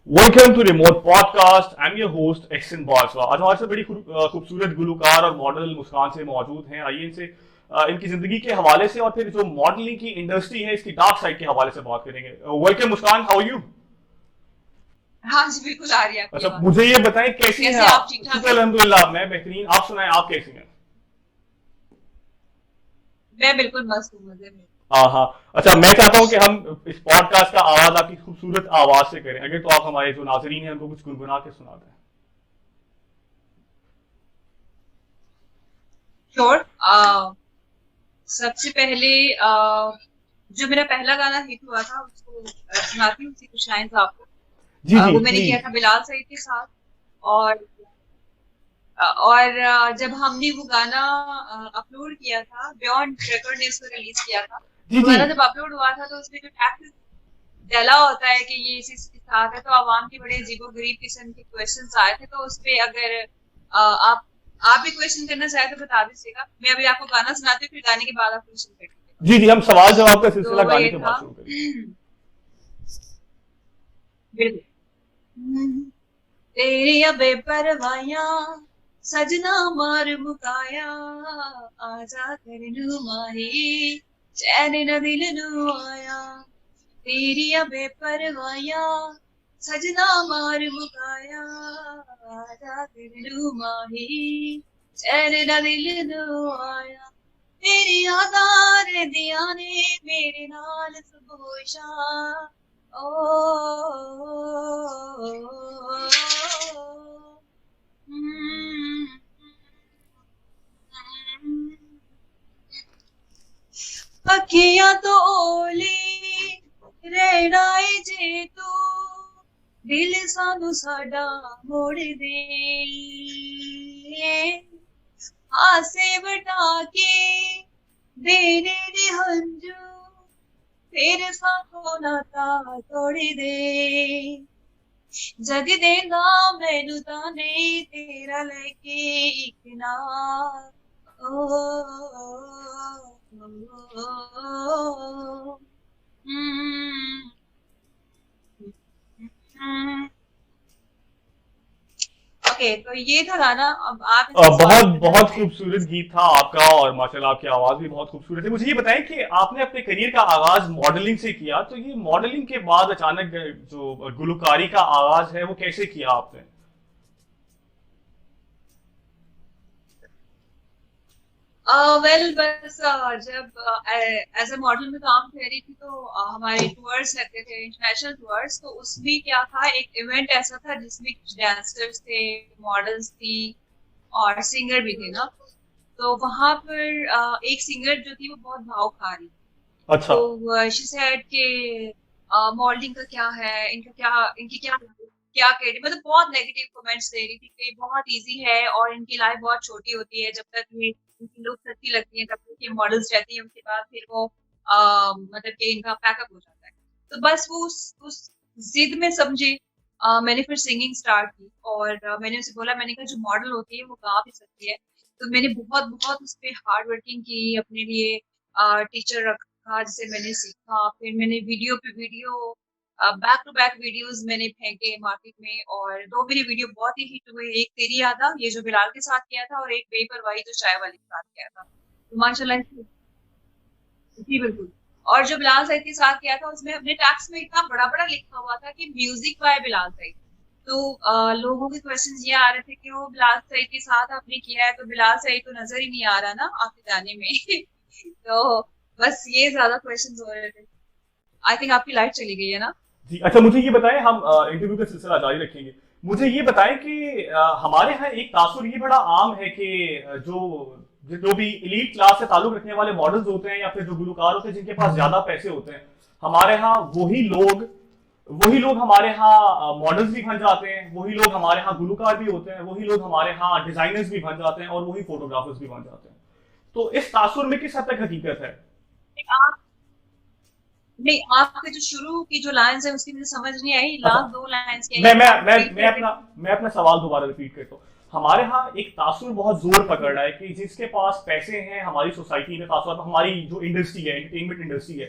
Welcome to remote podcast. I am your host Ehsan Bajwa. आज हमारे साथ बड़ी खूबसूरत गुलकार और मॉडल मुस्कान से मौजूद हैं। आइए इनसे इनकी जिंदगी के हवाले से और फिर जो मॉडलिंग की इंडस्ट्री है इसकी डार्क साइड के हवाले से बात करेंगे। Welcome Muskan, how are you? हाँ जी, बिल्कुल आ रही है आपकी अच्छा, आवाज। मुझे ये बताएं कैसी हैं कैसे आप? आप? ठीक ठाक शुक्र है। अल्हम्दुलिल्लाह, मैं बेहतरीन। आप सुनाएं, आप कैसी हैं? मैं बिल्कुल मस्त हूँ, मजे में। हाँ हाँ। अच्छा, मैं चाहता हूँ कि हम इस पॉडकास्ट का आगाज आपकी खूबसूरत आवाज से करें। अगर तो आप हमारे जो नाजरीन हैं उनको कुछ गुनगुना के सुना दें। श्योर। सबसे पहले जो मेरा पहला गाना हिट हुआ था उसको सुनाती हूँ, उसकी कुछ लाइंस आपको। जी जी वो मैंने किया प्लीज। था बिलाल सईद के साथ। और जब हमने वो गाना अपलोड किया था, बियॉन्ड रिकॉर्ड ने इसको रिलीज किया था। जी वो जी। गाना जब अपलोड हुआ था तो उसमें जो टैक्स डला होता है कि ये इसके साथ है, तो आवाम के बड़े अजीबो गरीब किस्म के क्वेश्चंस आए थे। तो उस पे अगर आप भी क्वेश्चन करना चाहे तो बता दीजिएगा। मैं अभी आपको गाना सुनाती हूँ, फिर गाने के बाद आप क्वेश्चन कर लीजिएगा। जी जी, हम सवाल जवाब का तो सिलसिला वो गाने ये के बाद था। शुरू करेंगे। बिल्कुल। तेरी बेपरवाइयां सजना मार मुकाया, आजा कर लू माही चैन न दिल नू आया। तेरी बेपरवाइयां सजना मार मुकाया, आजा कर लू माही चैन न दिल नू आया। तेरी यादां रहंदियां ने मेरे नाल सुबह शाम। ओ अखियां तो ओली रहना है जे तू, दिल सानू साडा मोड़ दे। हासे वटा के देने दे हंजू, फिर साथों नाता तोड़ दे। जग देगा मैनू ताने तेरा लेके एक नाल। ओ, ओके, तो ये था गाना। अब आप इसमें सवाल बहुत करना बहुत चाहें खूबसूरत प्लीज। गीत था आपका और माशाल्लाह आपकी आवाज भी बहुत खूबसूरत है। मुझे ये बताएं कि आपने अपने करियर का आगाज मॉडलिंग से किया, तो ये मॉडलिंग के बाद अचानक जो गुलकारी का आगाज है वो कैसे किया आपने? वेल बस जब एज अ मॉडल में काम कर रही थी तो हमारे टूर्स लगते थे, इंटरनेशनल टूर्स। तो उसमें क्या था, एक इवेंट ऐसा था जिसमें कुछ डांसर्स थे, मॉडल्स थी और सिंगर भी थे ना। तो वहां पर एक सिंगर जो थी वो बहुत भाव खा रही थी। अच्छा। तो शी सेड कि मॉडलिंग का क्या है, इनका क्या, इनकी क्या क्या कैरियर, मतलब बहुत नेगेटिव कमेंट्स दे रही थी कि बहुत इजी है और इनकी लाइफ बहुत छोटी होती है। जब तक ये इनकी लुक्स अच्छी लगती है तब तक ये मॉडल्स रहती है, उसके बाद फिर वो मतलब कि इनका पैकअप हो जाता है। तो बस वो उस जिद में समझे, मैंने फिर सिंगिंग स्टार्ट की। और मैंने उसे बोला, मैंने कहा जो मॉडल होती है वो गा भी सकती है। तो मैंने बहुत बहुत उस पर हार्ड वर्किंग की, अपने लिए टीचर रखा जिसे मैंने सीखा। फिर मैंने वीडियो पे video, back to back videos मैंने फेंके मार्केट में। और दो मेरी वीडियो बहुत ही हिट हुए, एक तेरी यादा ये जो बिलाल के साथ किया था, और एक बेपरवाही जो चाय वाले के साथ किया था। तो माशाल्लाह जी बिल्कुल। और जो बिलाल सईद के साथ किया था उसमें अपने टैक्स में इतना बड़ा बड़ा लिखा हुआ था कि म्यूजिक बाय बिलाल सईद। तो लोगों के क्वेश्चंस ये आ रहे थे कि वो बिलाल सईद के साथ आपने किया है तो बिलाल सईद तो नजर ही नहीं आ रहा ना आपके गाने में। तो बस ये ज्यादा क्वेश्चंस हो रहे थे। आई थिंक आपकी लाइट चली गई है ना। जी अच्छा, मुझे ये बताएं, हम इंटरव्यू का सिलसिला जारी रखेंगे। मुझे ये बताएं कि हमारे यहाँ एक तासुर ये बड़ा आम है कि जो जो भी इलीट क्लास से ताल्लुक रखने वाले मॉडल्स होते हैं या फिर जो गुलकार होते हैं जिनके पास ज्यादा पैसे होते हैं, हमारे यहाँ वही लोग हमारे यहाँ मॉडल्स भी बन जाते हैं, वही लोग हमारे यहाँ गुलकार भी होते हैं, वही लोग हमारे यहाँ डिजाइनर्स भी बन जाते हैं और वही फोटोग्राफर्स भी बन जाते हैं। तो इस तासुर में किस हद तक हकीकत है? आप नहीं, आपके जो शुरू की जो लाइंस है उसकी मुझे समझ नहीं आई। अच्छा, लास्ट दो लाइंस क्या है, मैं एक मैं बार मैं रिपीट मैं कर अपना देते। मैं अपना सवाल दोबारा रिपीट करता हूँ। हमारे यहाँ एक तासुर बहुत जोर पकड़ जी रहा है कि जिसके पास पैसे हैं हमारी सोसाइटी में, खासतौर पर हमारी जो इंडस्ट्री है, एंटरटेनमेंट इंडस्ट्री है,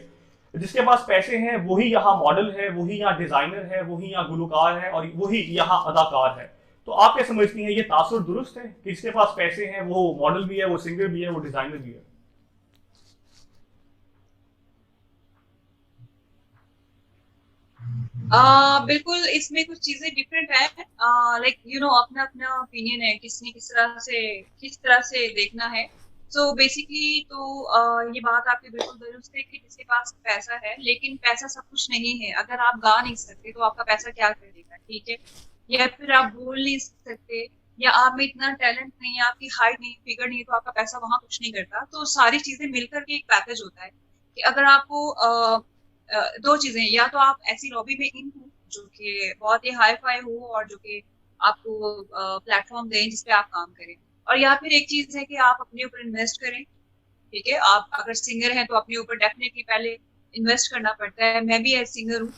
जिसके पास पैसे हैं वही यहाँ मॉडल है, वही यहाँ डिजाइनर है, वही यहाँ गुलकार है और वही यहाँ अदाकार है। तो आप क्या समझती हैं, ये तासुर दुरुस्त है कि जिसके पास पैसे हैं वो मॉडल भी है, वो सिंगर भी है, वो डिजाइनर भी है? बिल्कुल, इसमें कुछ चीजें डिफरेंट है। लाइक यू नो, अपना अपना ओपिनियन है, किसने किस तरह से देखना है। सो बेसिकली तो ये बात आपकी बिल्कुल दुरुस्त है कि जिसके पास पैसा है, लेकिन पैसा सब कुछ नहीं है। अगर आप गा नहीं सकते तो आपका पैसा क्या करेगा, ठीक है? या फिर आप बोल नहीं सकते, या आप में इतना टैलेंट नहीं है, आपकी हाइट नहीं, फिगर नहीं है, तो आपका पैसा वहां कुछ नहीं करता। तो सारी चीजें मिलकर के एक पैकेज होता है कि अगर आपको दो चीजें, या तो आप ऐसी लॉबी में इन हो जो कि बहुत ही हाई फाई हो और जो कि आपको प्लेटफॉर्म दें जिसपे आप काम करें, और या फिर एक चीज है कि आप अपने ऊपर इन्वेस्ट करें। ठीक है, आप अगर सिंगर हैं तो अपने ऊपर डेफिनेटली पहले इन्वेस्ट करना पड़ता है। मैं भी एज सिंगर हूँ।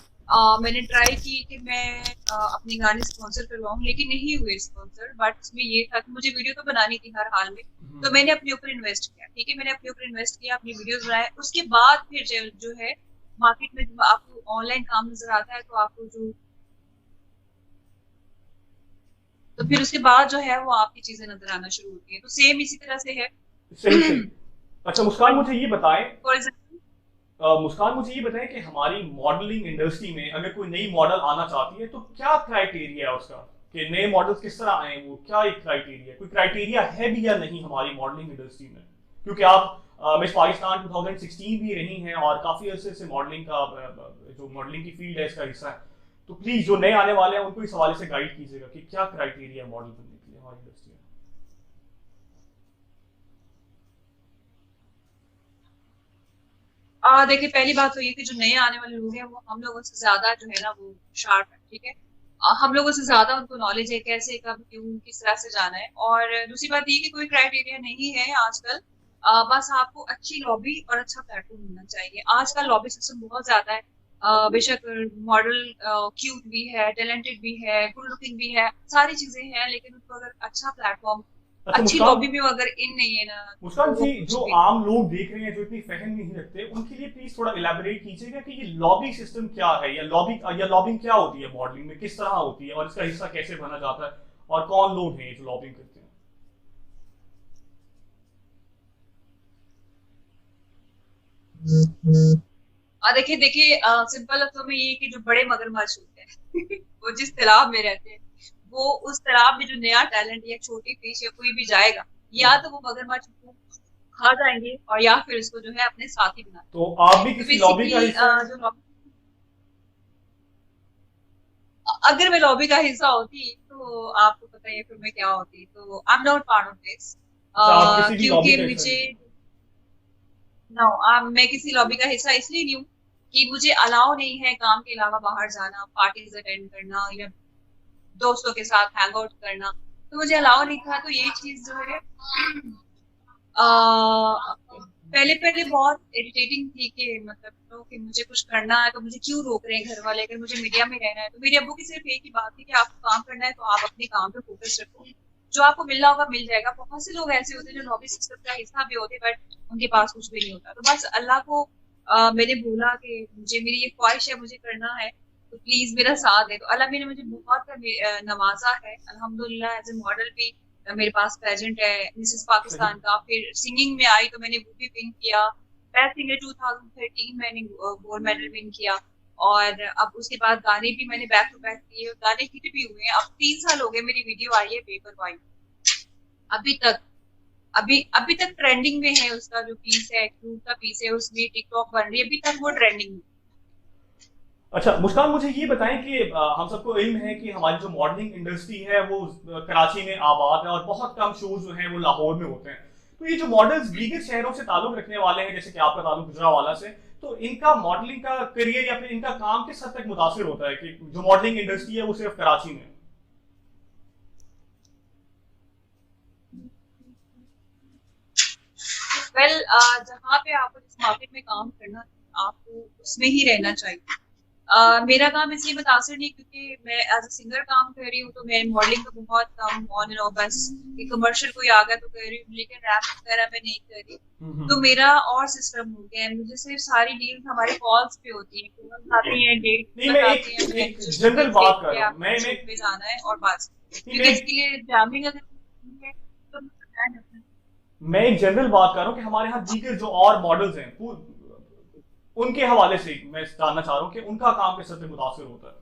मैंने ट्राई की कि मैं अपने गाने स्पॉन्सर करवाऊं, लेकिन नहीं हुए स्पॉन्सर। बट उसमें ये था कि मुझे वीडियो तो बनानी थी हर हाल में, तो मैंने अपने ऊपर इन्वेस्ट किया। ठीक है, मैंने अपने ऊपर इन्वेस्ट किया, अपनी वीडियोस बनाए। उसके बाद फिर जो है मार्केट में जब आपको ऑनलाइन काम नजर आता है, तो आपको जो तो फिर उसके बाद जो है वो आपकी चीजें नजर आना शुरू होती है। तो सेम इसी तरह से है। सही सही। अच्छा मुस्कान, फॉर मुझे ये बताएं, एग्जाम्पल, मुस्कान मुझे ये बताएं कि हमारी मॉडलिंग इंडस्ट्री में अगर कोई नई मॉडल आना चाहती है तो क्या क्राइटेरिया है उसका, कि नए मॉडल्स किस तरह आए, वो क्या एक क्राइटेरिया, कोई क्राइटेरिया है भी या नहीं हमारी मॉडलिंग इंडस्ट्री में? क्योंकि आप मिस पाकिस्तान 2016 भी रही हैं और काफी अरसे से मॉडलिंग का जो मॉडलिंग की फील्ड है इसका हिस्सा है। तो प्लीज जो नए आने वाले हैं उनको इस हवाले से गाइड कीजिएगा कि क्या क्राइटेरिया है मॉडल बनने के लिए हमारी इंडस्ट्री में। देखिए, पहली बात तो ये कि जो नए आने वाले लोग हैं वो हम लोगों से ज्यादा जो है ना वो शार्प है। ठीक है, हम लोगों से ज्यादा उनको नॉलेज है कैसे, कब, क्यों, किस तरह से जाना है। और दूसरी बात ये कि कोई क्राइटेरिया नहीं है आजकल। बस आपको अच्छी लॉबी और अच्छा प्लेटफॉर्म मिलना चाहिए। आजकल लॉबी सिस्टम बहुत ज्यादा है। बेशक मॉडल क्यूट भी है, टैलेंटेड भी है, गुड लुकिंग भी है, सारी चीजें हैं, लेकिन उनको अगर अच्छा प्लेटफॉर्म, अच्छा अच्छी मुस्कान, लॉबी में वो अगर इन नहीं है ना, मुस्कान तो वो जी, कुछ जो भी नहीं। आम लोग देख रहे हैं जो इतनी फहम नहीं रखते उनके लिए प्लीज थोड़ा इलेबोरेट कीजिएगा कि ये लॉबी सिस्टम क्या है, या लॉबिंग क्या होती है, मॉडलिंग में किस तरह होती है और इसका हिस्सा कैसे बना जाता है, और कौन लोग हैं जो लॉबिंग करते हैं? देखिए देखिए, सिंपल लफ्जों में ये कि जो बड़े मगरमच्छ होते हैं वो जिस तालाब में रहते हैं, वो उस तालाब में जो नया टैलेंट या छोटी फिश या कोई भी जाएगा, या तो वो मगरमच्छ को खा जाएंगे, और या फिर उसको जो है अपने साथी बना तो लेंगे। आप भी तो किसी लॉबी का बेसिकली हिस्सा हैं? जो अगर मैं लॉबी का हिस्सा होती तो आपको पता है फिर मैं क्या होती। तो I am not part of this, अच्छा, आप किसी भी लॉबी क्योंकि का हिस्सा मुझे नहीं हैं? नो, मैं किसी लॉबी का हिस्सा इसलिए नहीं हूँ कि मुझे अलाउ नहीं है काम के अलावा बाहर जाना, पार्टीज अटेंड करना, या दोस्तों के साथ हैंग आउट करना। तो मुझे अलाउ नहीं था। तो ये चीज जो है पहले पहले बहुत इरिटेटिंग थी कि मतलब कि मुझे कुछ करना है तो मुझे क्यों रोक रहे हैं घर वाले, अगर मुझे मीडिया में रहना है। तो मेरे अब्बू की सिर्फ एक ही बात थी कि आपको काम करना है तो आप अपने काम पे फोकस रखो, जो आपको मिलना होगा मिल जाएगा। बहुत से लोग ऐसे होते हैं जो लॉबी सिस्टम का हिस्सा भी होते, बट उनके पास कुछ भी नहीं होता। तो बस अल्लाह को मैंने बोला कि मुझे, मेरी ये ख्वाहिश है, मुझे करना है, तो प्लीज मेरा साथ दे। तो अल्लाह ने मुझे बहुत नवाजा है अल्हम्दुलिल्लाह। एज ए मॉडल भी मेरे पास प्रेजेंट है मिसेस सही। पाकिस्तान का। फिर सिंगिंग में आई तो मैंने वो भी विन किया, बेस्ट सिंगर 2013 मैंने गोल्ड मेडल विन किया। और अब उसके बाद गाने भी मैंने बैक टू बैक किए, गाने हिट भी हुए हैं। अब 3 साल हो गए मेरी वीडियो आई है पेपर वाइट, अभी तक, अभी तक ट्रेंडिंग में है। उसका जो पीस है, क्रूट का पीस है, उसमें टिकटॉक बन रही है, अभी तक वो ट्रेंडिंग में। अच्छा मुस्कान, मुझे ये बताएं कि हम सबको इल्म है कि हमारी जो मॉडलिंग इंडस्ट्री है वो कराची में आबाद है और बहुत कम शोज जो हैं वो लाहौर में होते हैं। तो ये जो मॉडल्स दीगर शहरों से ताल्लुक रखने वाले हैं, जैसे कि आपका ताल्लुक गुजरावाला से, तो इनका मॉडलिंग का करियर या फिर इनका काम किस हद तक मुतासिर होता है कि जो मॉडलिंग इंडस्ट्री है वो सिर्फ कराची में है? वेल, जहाँ पे आपको जिस मार्केट में काम करना है, आपको उसमें ही रहना चाहिए। मेरा काम इसलिए मुतासिर नहीं क्योंकि मैं एज अ सिंगर काम कर रही हूँ, तो मैं मॉडलिंग का बहुत कम ऑन एंड ऑफ, बस एक कमर्शियल कोई आ गया तो कर रही हूँ, लेकिन रैप वगैरह मैं नहीं कर रही। तो मेरा और सिस्टम हो गया है, मुझे सिर्फ सारी डील्स हमारे कॉल्स पे होती है, कॉल्स आती हैं, डेट नहीं, मैं बताती हैं, एक मैं एक कुछ जनरल डिटेल्स बात देख कर के रहा हूँ, आपको मैं शूट पे जाना है और बस। नहीं, क्योंकि इसके लिए जामिंग अगर है तो मैं एक जनरल बात कर रहा हूँ कि हमारे यहाँ दीगर जो और मॉडल्स हैं उनके हवाले से मैं जानना चाह रहा हूँ कि उनका काम किस तरह से मुतासर होता है।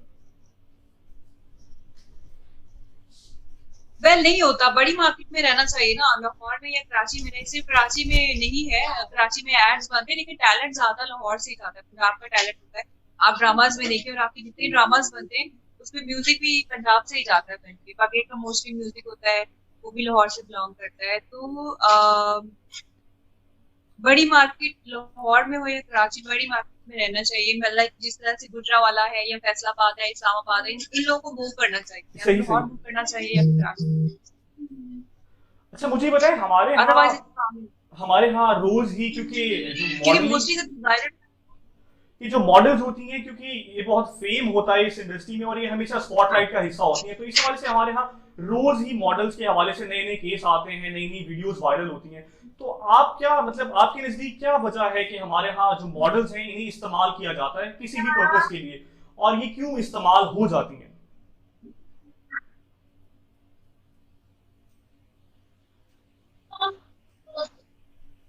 वेल नहीं होता, बड़ी मार्केट में रहना चाहिए ना, लाहौर में या कराची में नहीं, सिर्फ कराची में नहीं है, कराची में एड्स बनते हैं लेकिन टैलेंट ज्यादा लाहौर से ही आता है, पंजाब का टैलेंट होता है। आप ड्रामाज में देखिए और आपके जितने ड्रामाज बनते हैं उसमें म्यूजिक भी पंजाब से ही जाता है बन के, बाकी का मोस्टली म्यूजिक होता है वो भी लाहौर से बिलोंग करता है। तो बड़ी मार्केट लाहौर में हो या कराची, बड़ी मार्केट में रहना चाहिए, मतलब जिस तरह से गुजरावाला है या फैसलाबाद है, इस्लामाबाद है, इन लोगों को मूव करना चाहिए, या सही तो सही। लाहौर मूव करना चाहिए या फिर कराची। अच्छा, मुझे ये बताएं, अदरवाइज इट्स हमारे यहाँ रोज ही क्योंकि जो क्योंकि मॉडलिंग मोस्टली डिजाइनर। की जो मॉडल्स होती हैं, क्योंकि ये बहुत फेम होता है इस इंडस्ट्री में और ये हमेशा स्पॉटलाइट का हिस्सा होती हैं, तो इस हवाले से हमारे यहाँ रोज ही मॉडल्स के हवाले से नए नए केस आते हैं, नई नई वीडियोस वायरल होती हैं। तो आप क्या मतलब आपके नजदीक क्या वजह है कि हमारे यहाँ जो मॉडल्स हैं इन्हें इस्तेमाल किया जाता है किसी भी पर्पस के लिए, और ये क्यों इस्तेमाल हो जाती हैं?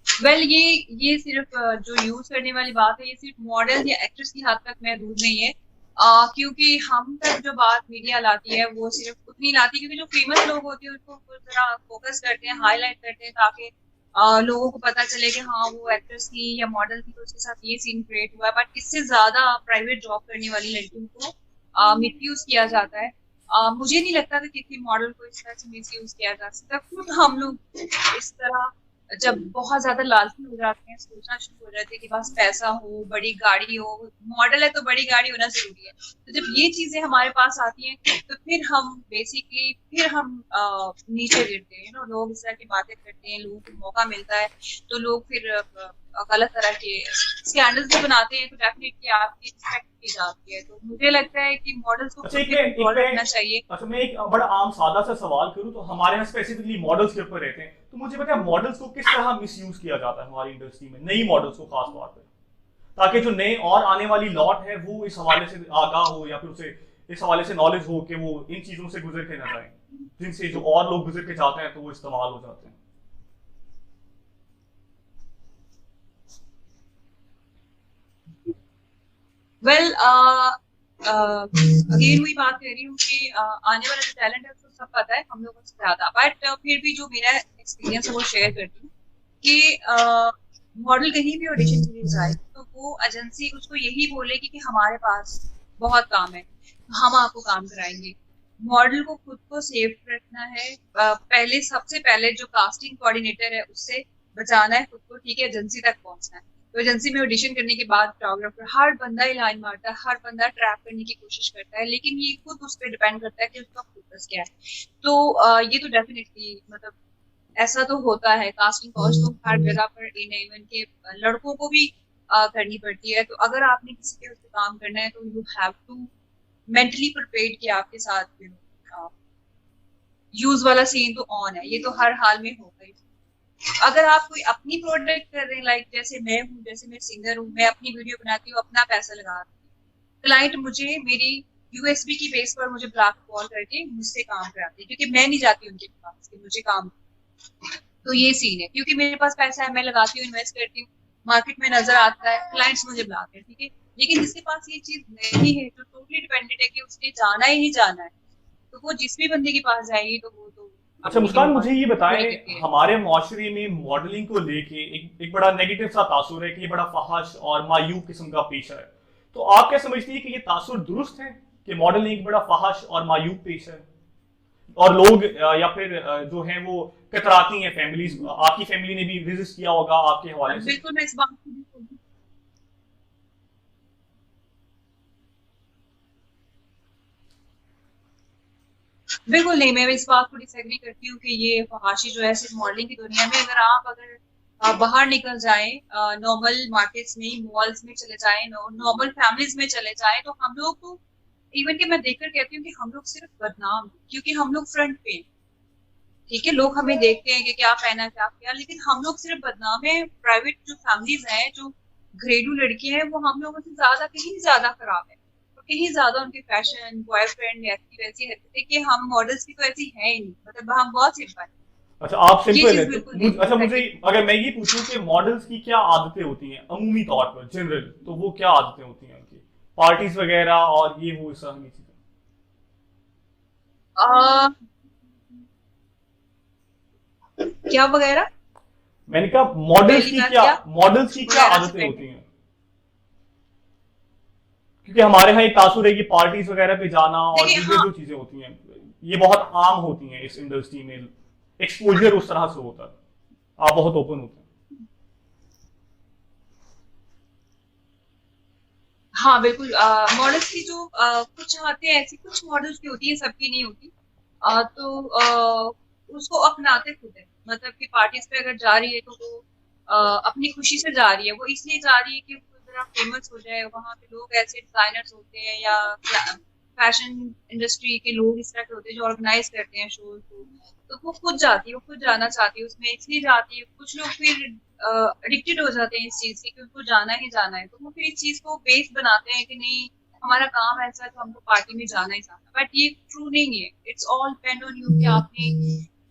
वेल ये सिर्फ जो यूज करने वाली बात है, ये सिर्फ मॉडल या एक्ट्रेस की हद तक महदूद नहीं है। क्योंकि हम तक जो बात मीडिया लाती है वो सिर्फ उतनी लाती है, क्योंकि जो फेमस लोग होते हैं उनको जरा फोकस करते हैं, हाईलाइट करते हैं, ताकि लोगों को पता चले कि हाँ वो एक्ट्रेस थी या मॉडल थी तो उसके साथ ये सीन क्रिएट हुआ है। बट इससे ज्यादा प्राइवेट जॉब करने वाली लड़कियों को मिसयूज किया जाता है। मुझे नहीं लगता कि किसी मॉडल को इस तरह से मिसयूज किया जा सकता। खुद हम लोग इस तरह जब बहुत ज्यादा लालची हो जाते हैं, सोचना शुरू हो जाते हैं कि बस पैसा हो, बड़ी गाड़ी हो, मॉडल है तो बड़ी गाड़ी होना जरूरी है, तो जब ये चीजें हमारे पास आती हैं तो फिर हम बेसिकली फिर हम नीचे गिरते हैं। लोग इस तरह की बातें करते हैं, लोगों को मौका मिलता है तो लोग फिर गलत तरह के स्कैंडल्स भी बनाते हैं, तो डेफिनेटली आपकी रिस्पेक्ट की जाती है। तो मुझे लगता है कि मॉडल्स को अच्छा, खुद पे कंट्रोल रखना चाहिए। मैं एक बड़ा आम सादा सा सवाल करूं, तो हमारे यहाँ स्पेसिफिकली मॉडल्स के ऊपर रहते हैं, तो मुझे बताया मॉडल्स को किस तरह मिसयूज किया जाता है हमारी इंडस्ट्री में, नई मॉडल्स को खास तौर पर, ताकि जो नए और आने वाली लॉट है वो इस हवाले से आगाह हो या फिर उसे इस हवाले से नॉलेज हो कि वो इन चीजों से गुजर के ना जाए, जिनसे जो और लोग गुजर के जाते हैं तो वो इस्तेमाल हो जाते हैं। वेल अगेन वही बात कर रही हूँ कि आने वाला जो टैलेंट है उसको सब पता है हम लोगों से ज्यादा, बट फिर भी जो मेरा एक्सपीरियंस है वो शेयर करती हूँ कि मॉडल कहीं भी ऑडिशन के लिए जाए तो वो एजेंसी उसको यही बोलेगी कि हमारे पास बहुत काम है, तो हम आपको काम कराएंगे। मॉडल को खुद को सेफ रखना है, पहले सबसे पहले जो कास्टिंग कोऑर्डिनेटर है उससे बचाना है खुद को, ठीक है, एजेंसी तक पहुंचना है। तो एजेंसी में ऑडिशन करने के बाद फोटोग्राफर हर बंदा ही लाइन मारता है, हर बंदा ट्रैप करने की कोशिश करता है, लेकिन ये खुद उस पर डिपेंड करता है कि उसका फोकस क्या है। तो ये तो डेफिनेटली मतलब ऐसा तो होता है, कास्टिंग कॉज तो हर जगह पर इवन के लड़कों को भी करनी पड़ती है। तो अगर आपने किसी के उस पर काम करना है तो you have to mentally prepared कि आपके साथ यूज वाला सीन तो ऑन है, ये तो हर हाल में होगा ही। अगर आप कोई अपनी प्रोडक्ट कर रहे हैं, लाइक जैसे मैं हूँ, जैसे मैं सिंगर हूँ, मैं अपनी वीडियो बनाती हूँ, अपना पैसा लगा रही हूँ, क्लाइंट मुझे मेरी यूएसबी की बेस पर मुझे ब्लैक कॉल करके मुझसे काम कराती है, क्योंकि मैं नहीं जाती उनके पास कि मुझे काम। तो ये सीन है, क्योंकि मेरे पास पैसा है, मैं लगाती हूँ, इन्वेस्ट करती हूँ, मार्केट में नजर आता है, क्लाइंट्स मुझे बुलाते हैं, ठीक है। लेकिन जिसके पास ये चीज नहीं है, जो टोटली डिपेंडेंट है कि उसने जाना ही जाना है, तो वो जिस भी बंदे के पास जाएगी तो वो तो अच्छा अपनी मुस्कान, मुझे ये पूरी बताएं, करके। हमारे माशरे में मॉडलिंग को लेके एक बड़ा नेगेटिव सा तासुर है कि ये बड़ा फहाश और मायूब किस्म का पेशा है। तो आप क्या समझती है कि ये तासुर दुरुस्त है कि मॉडलिंग एक बड़ा फहाश और मायूब पेशा है, और लोग या फिर जो है वो कतराती हैं फैमिलीज, आपकी फैमिली ने भी रेजिस्ट किया होगा आपके हवाले से? बिल्कुल मैं इस बात को बिल्कुल नहीं, मैं इस बात को डिसएग्री करती हूँ कि ये फहाशी जो है सिर्फ मॉडलिंग की दुनिया में, अगर बाहर निकल जाएं, नॉर्मल मार्केट्स में, मॉल्स में चले जाएं, नॉर्मल फैमिलीज में चले जाएं, तो हम लोग को इवन कि मैं देखकर कहती हूँ कि हम लोग सिर्फ बदनाम हैं, क्योंकि हम लोग फ्रंट पे हैं। ठीक है, लोग हमें देखते हैं कि क्या पहना क्या किया, लेकिन हम लोग सिर्फ बदनाम है। प्राइवेट जो फैमिलीज हैं, जो घरेलू लड़कियां हैं, वो हम लोगों से ज्यादा, कहीं ज्यादा खराब है। तो कहीं ज्यादा उनके फैशन, बॉयफ्रेंड ऐसी वैसी हरकतें कि हम मॉडल्स की तो ऐसी है ही नहीं, मतलब हम बहुत सिंपल हैं। अच्छा, आप ये सिंपल है चीज तो बिल्कुल देखी अच्छा, मुझे प्रैक्टिकली। अगर मैं ये पूछूं कि मॉडल्स की क्या आदतें होती हैं अमूमी तौर पर, जनरल, तो वो क्या आदतें होती हैं उनकी, पार्टीज वगैरह और ये वो इस तरह की चीजें? आ, क्या वगैरह? मैंने कहा मॉडल्स पहली की बात क्या, क्या? मॉडल्स की क्या वगैरह से आदतें होती पहले। हैं? क्योंकि हमारे यहाँ एक तासुर है कि पार्टीज वगैरह पे जाना और देखिए, ये हाँ। जो चीजें होती हैं, ये बहुत आम होती हैं इस इंडस्ट्री में, एक्सपोजर उस तरह से होता है, आप बहुत ओपन होते हैं। हाँ बिल्कुल, मॉडल्स की जो कुछ आते हैं ऐसी, कुछ मॉडल्स की होती है, सबकी नहीं होती। तो उसको अपनाते खुद है, मतलब कि पार्टीज पे अगर जा रही है तो वो अपनी खुशी से जा रही है। वो इसलिए जा रही है कि वो जरा फेमस हो जाए, वहां पे लोग ऐसे डिजाइनर्स होते हैं या फैशन इंडस्ट्री के लोग इस तरह के होते हैं जो ऑर्गेनाइज करते हैं शोज को। तो वो खुद जाती है, वो खुद जाना चाहती है उसमें, इसलिए जाती है। कुछ लोग फिर एडिक्टेड हो जाते हैं इस चीज से कि उनको जाना ही जाना है, तो वो फिर इस चीज को बेस बनाते हैं कि नहीं, हमारा काम ऐसा है तो हमको पार्टी में जाना ही जाना। बट ये ट्रू नहीं है। It's all depend on you कि आपने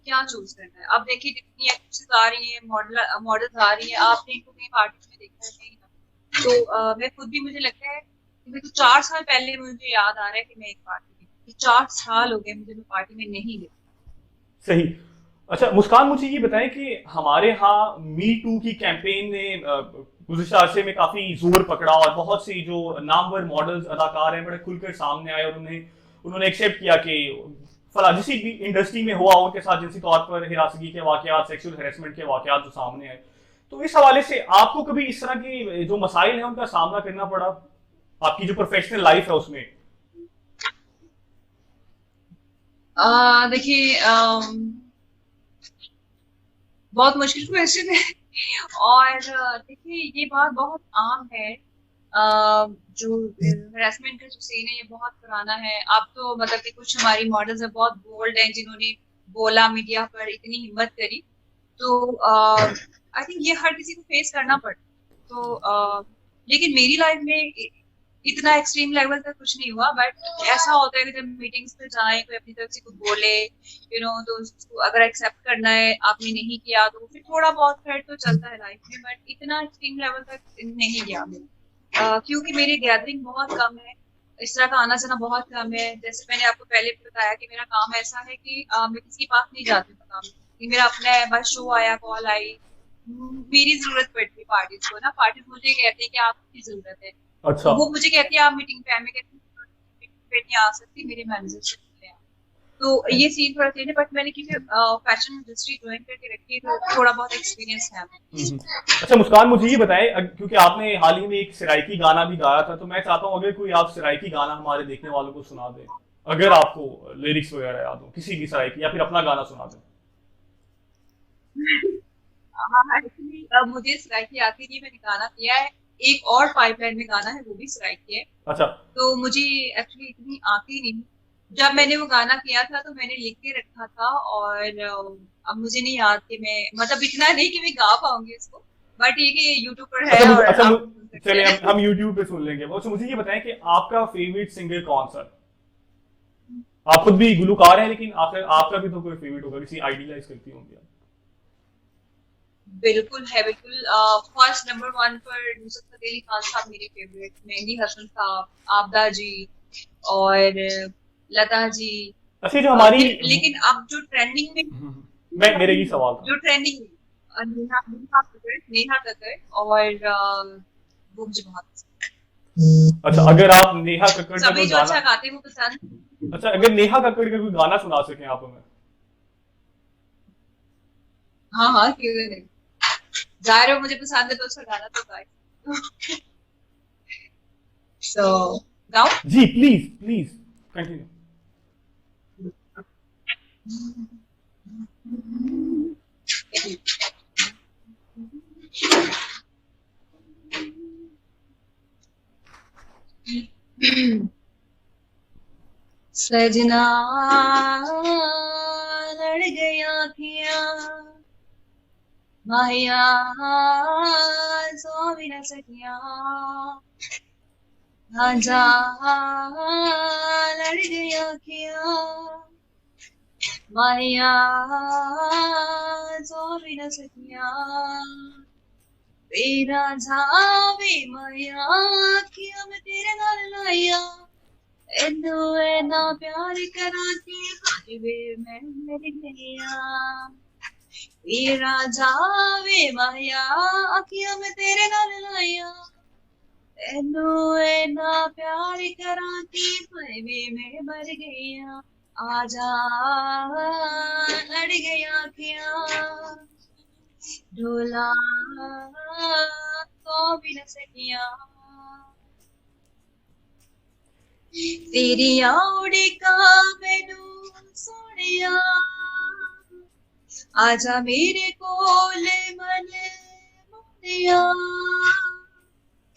क्या चूज करना है। अब देखिए, जितनी एक्ट्रेसेस आ रही है, मॉडल्स आ रही है, आपने इनको कहीं पार्टी में देखा है? नहीं ना। तो मैं खुद भी, मुझे लगता है कि मेरे को 4 साल पहले मुझे याद आ रहा है कि मैं एक पार्टी में, 4 साल हो गए मुझे, मैं पार्टी में नहीं गई। सही। अच्छा मुस्कान, मुझे ये बताएं कि हमारे यहाँ मी टू की कैंपेन ने गुज़िश्ता अरसे में काफी जोर पकड़ा और बहुत सी जो नामवर मॉडल्स, अदाकार हैं, बड़े खुलकर सामने आए और उन्हें उन्होंने एक्सेप्ट किया कि फला जिस भी इंडस्ट्री में हुआ उनके साथ जिनसी तौर पर हिरासगी के वाकयात, सेक्सुअल हेरेसमेंट के वाकयात जो सामने आए, तो इस हवाले से आपको कभी इस तरह की जो मसाइल हैं उनका सामना करना पड़ा आपकी जो प्रोफेशनल लाइफ है उसमें? देखिए, बहुत मुश्किल क्वेश्चन है। और देखिए, ये बात बहुत आम है। जो हरासमेंट का जो सीन है, ये बहुत पुराना है। अब तो मतलब कि कुछ हमारी मॉडल्स है बहुत बोल्ड हैं, जिन्होंने बोला मीडिया पर, इतनी हिम्मत करी। तो आई थिंक ये हर किसी को फेस करना पड़ता है। तो लेकिन मेरी लाइफ में इतना एक्सट्रीम लेवल तक कुछ नहीं हुआ। बट ऐसा होता है कि जब मीटिंग्स पे जाए, कोई अपनी तरफ से कुछ बोले, तो उसको अगर एक्सेप्ट करना है, आपने नहीं किया, तो फिर थोड़ा बहुत हर्ट तो चलता है लाइफ में। बट इतना एक्सट्रीम लेवल तक नहीं गया मैं। क्योंकि मेरी गैदरिंग बहुत कम है, इस तरह का आना जाना बहुत कम है। जैसे मैंने आपको पहले भी बताया कि मेरा काम ऐसा है कि मैं किसी के पास नहीं जाती हूँ काम, कि मेरा अपना है, बस शो आया, कॉल आई, मेरी जरूरत पड़ती है पार्टीज को ना। पार्टीज मुझे कहते हैं कि आपकी जरूरत है, अच्छा। वो मुझे कहती है आप मीटिंग पे आए। मैं कहती हूँ मीटिंग पे नहीं आ सकती, मेरे मैनेजर से मिलने आओ। तो ये सीन थोड़ा चेंज है। बट मैंने क्योंकि फैशन इंडस्ट्री ज्वाइन करके रखी है, तो थोड़ा बहुत एक्सपीरियंस है हमें। अच्छा मुस्कान, मुझे ये बताएं, क्योंकि आपने हाल ही में एक सराइकी गाना भी गाया था, तो मैं चाहता हूँ अगर कोई आप सराइकी गाना हमारे देखने वालों को सुना दें, अगर आपको लिरिक्स वगैरह याद हो किसी भी सराइकी, या फिर अपना गाना सुना दें। हाँ, एक्चुअली मुझे सिलाई आती नहीं, मैंने गाना किया है। एक और पाइपलाइन में गाना है, वो भी सिलाई की है। अच्छा। तो मुझे एक्चुअली इतनी आती नहीं। जब मैंने वो गाना किया था तो मैंने लिख के रखा था, और अब मुझे नहीं याद कि मैं, मतलब इतना नहीं कि मैं गा पाऊंगी उसको। बट ये कि यूट्यूब पर है अच्छा मुझे और अच्छा आप सुन सकते चले हैं। हम यूट्यूब पे सुन लेंगे। अच्छा मुझे ये बताएं कि आपका फेवरेट सिंगर कौन सा है? आप खुद भी गुलूकार हैं, लेकिन आपका भी तो कोई फेवरेट होगा, किसी आइडियलाइज करती होंगी आप। बिल्कुल है, बिल्कुल। फर्स्ट नंबर 1 पर नुसरत फतेह अली खान साहब मेरे फेवरेट, मेहंदी हसन साहब, आबदा जी, और लता जी। अच्छा, जो हमारी फिर लेकिन अब जो ट्रेंडिंग में, मैं मेरे ये सवाल था। जो ट्रेंडिंग में नेहा कक्कड़, और वो मुझे बहुत पसंद अच्छा, अगर आप नेहा कक्कड़ है। का सभी कोई जो गाना, अच्छा गाते हैं वो पसंद। अच्छा अगर नेहा कक्कड़ का कोई गाना सुना सकें आप हमें। हाँ हाँ, क्यों नहीं। जाहिर है मुझे पसंद है तो उसका गाना तो गाए। सो गाओ। जी प्लीज प्लीज कंटिन्यू। सजना लड़ गई आँखियाँ, माहिया सो भी न सकिया, आजा लड़ गई आँखियाँ, माहिया सो भी न सकिया, तेरा जावे माया आँखियाँ में तेरे नाल लाया, एनू एना प्यार करा के हाय वे मैं मर गया, तेरा जावे माया आँखियाँ में तेरे नाल लाया, एनू एना प्यार करा के हाय वे मैं मर गया, आजा लड़ गई आँखियाँ, ढोला तो भी न सकिया, तेरी आउड़ी का मैनू सोनिया, आजा मेरे कोले मन मोनिया,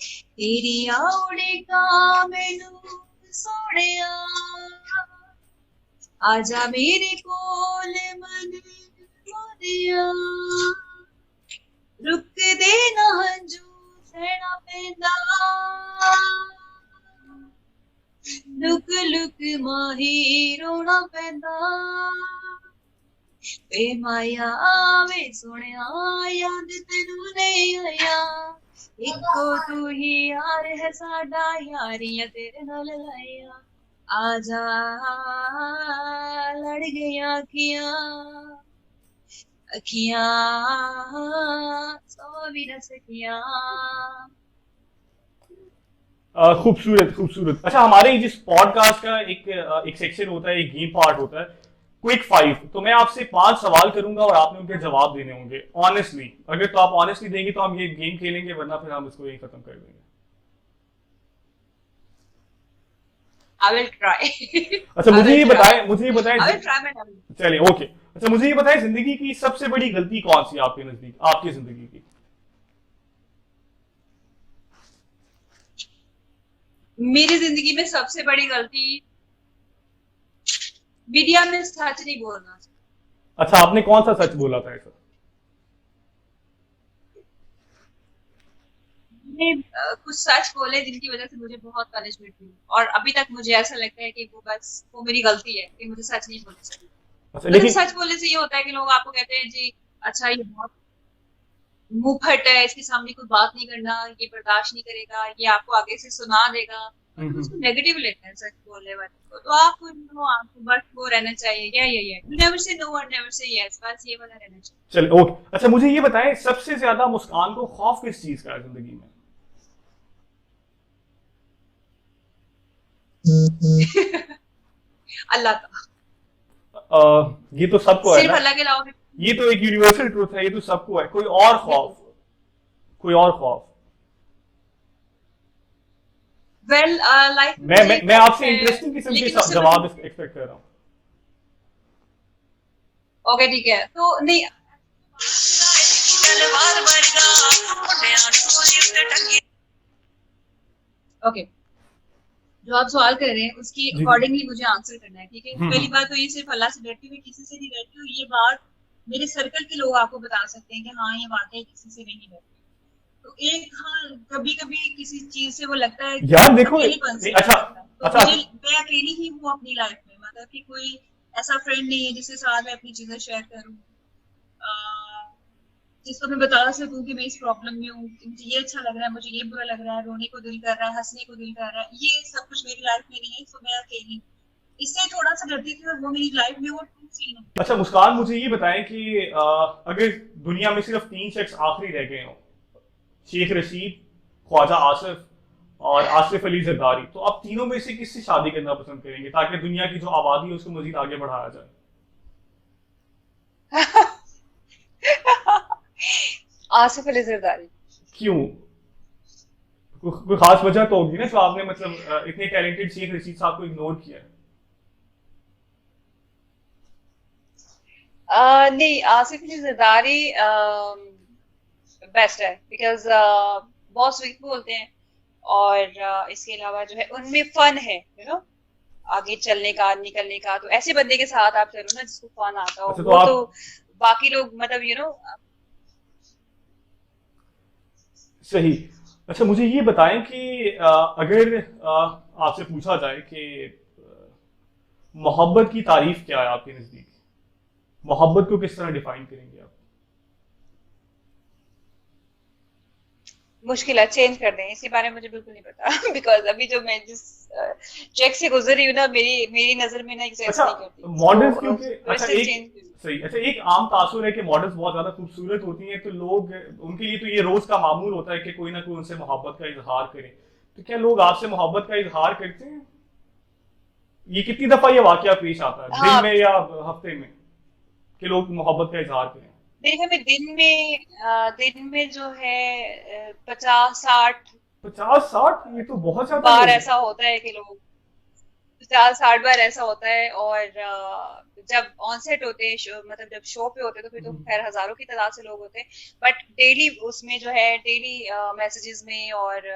तेरी आउड़ी का मैनू सोनिया, आजा मेरे कोले मन मोनिया, रुक दे ना हंजू सहना पैंदा, लुक लुक माही रोना पैंदा, वे माया वे सोनिया याद तेनू नहीं आया, इको तू ही यार है साडा, यारियां तेरे नाल लाया, आजा लड़ गई आँखियाँ, अखियाँ सो भी न सकिया। खूबसूरत खूबसूरत। अच्छा, हमारे जिस पॉडकास्ट का एक सेक्शन होता है, एक गेम पार्ट होता है, क्विक फाइव। तो मैं आपसे 5 सवाल करूंगा और आपने उनके जवाब देने होंगे ऑनेस्टली। अगर तो आप ऑनेस्टली देंगे तो हम ये गेम खेलेंगे, वरना फिर हम इसको यही खत्म कर देंगे। I will try. अच्छा, I will try. मुझे ये बताएं। I will try my level. चलिए, ओके। अच्छा, मुझे ये बताएं, जिंदगी की सबसे बड़ी गलती कौन सी है आपके नजदीक, आपकी जिंदगी की? मेरी जिंदगी में सबसे बड़ी गलती मीडिया में सच नहीं बोलना। अच्छा, आपने कौन सा सच बोला था ऐसा? मैंने कुछ सच बोले जिनकी वजह से मुझे बहुत पनिशमेंट मिली, और अभी तक मुझे ऐसा लगता है कि वो मेरी गलती है कि मुझे सच नहीं बोलना चाहिए। अच्छा, मतलब लेकिन सच बोलने से ये होता है कि लोग आपको कहते हैं जी, अच्छा ये बहुत मुंह फट है, इसके सामने कोई बात नहीं करना, ये बर्दाश्त नहीं करेगा, ये आपको आगे से सुना देगा, मतलब उसको नेगेटिव लेते हैं सच बोलने वाले को। तो आपको बस वो रहना चाहिए, ये नेवर से नो और नेवर से यस, बस ये वाला रहना चलिए, ओके। अच्छा, मुझे ये बताएं, सबसे ज्यादा मुस्कान को खौफ किस चीज का है जिंदगी में? चाहिए। अल्लाह का। ये तो सबको है सिर्फ ना। अल्लाह के अलावा ये तो एक यूनिवर्सल ट्रूथ है, ये तो सबको है। कोई और खौफ? कोई और खौफ? वेल लाइफ में मैं मुझे मैं, एक मैं खौफ आपसे है, इंटरेस्टिंग किस्म के लेकिन उससे जवाब एक्सपेक्ट कर रहा हूँ। ओके ठीक है, तो नहीं ओके, जो आप सवाल कर रहे हैं उसकी जी जी। अकॉर्डिंगली मुझे आंसर करना है, ठीक है। पहली बात तो ये, सिर्फ अल्लाह से डरती हुई किसी से नहीं डरती हूँ, ये बात मेरे सर्कल के लोग आपको बता सकते हैं कि हाँ ये वाकई किसी से नहीं डरती। तो एक हाँ, कभी कभी किसी चीज से वो लगता है यार देखो, अकेलेपन से डर अच्छा लगता है, तो अच्छा। मैं अकेली ही हूँ अपनी लाइफ में, मतलब कि कोई ऐसा फ्रेंड नहीं है जिसके साथ मैं अपनी चीजें शेयर करूँ, जिसको मैं बता सकूं कि मैं इस प्रॉब्लम में हूँ, मुझे ये अच्छा लग रहा है, मुझे ये बुरा लग रहा है, रोने को दिल कर रहा है, हंसने को दिल कर रहा है, ये सब कुछ मेरी लाइफ में नहीं है, तो मैं अकेली हूँ। इससे थोड़ा सा डरती थी, और वो मेरी लाइफ में वो ट्रू सीन है। अच्छा मुस्कान, मुझे ये बताएं कि अगर दुनिया में सिर्फ 3 शख्स आखिरी रह गए हों, शेख रशीद, ख्वाजा आसिफ और आसिफ अली जरदारी, तो आप तीनों में से किससे शादी करना पसंद करेंगे, ताकि दुनिया की जो आबादी है उसको मजीद आगे बढ़ाया जाए? आसिफ अली जरदारी। क्यों? कोई खास वजह तो होगी ना, जो आपने मतलब इतने टैलेंटेड शेख रशीद साहब को इग्नोर किया है? नहीं, आसिफ अली जरदारी बेस्ट है, बिकॉज बहुत स्वीट बोलते हैं, और इसके अलावा जो है उनमें फन है, आगे चलने का, निकलने का। तो ऐसे बंदे के साथ आप चलो ना जिसको फन आता हो, अच्छा तो वो तो आप बाकी लोग मतलब सही। अच्छा मुझे ये बताएं कि अगर आपसे पूछा जाए कि मोहब्बत की तारीफ क्या है आपके नजदीक, मोहब्बत को किस तरह डिफाइन करेंगे आप? मुश्किल है, चेंज कर दें, इसके बारे में मुझे बिल्कुल नहीं पता। बिकॉज अभी जो मैं जिस ट्रैक से गुजर रही हूँ ना, मेरी मेरी नजर में ना एग्जिस्ट अच्छा नहीं करती, मॉडल्स सो क्योंकि थोड़ा अच्छा सा एक चेंज। सही, अच्छा एक आम तासुर है कि मॉडल्स बहुत ज्यादा खूबसूरत होती हैं तो लोग, उनके लिए तो ये रोज का मामूल होता है कि कोई ना कोई उनसे मोहब्बत का इजहार करे। तो क्या लोग आपसे मोहब्बत का इजहार करते हैं? ये कितनी दफा ये वाकया पेश आता है दिन हाँ, में या हफ्ते में कि लोग मोहब्बत का इजहार करें? मेरे ख्याल में दिन में जो है 50-60 50-60, ये तो बहुत ज्यादा बार लोग हैं। ऐसा होता है कि लोग 50-60 बार ऐसा होता है। और जब ऑनसेट होते हैं, मतलब जब शो पे होते हैं, तो फिर तो हम्म। खैर हजारों की तादाद से लोग होते हैं। बट डेली उसमें जो है, डेली मैसेजेस में और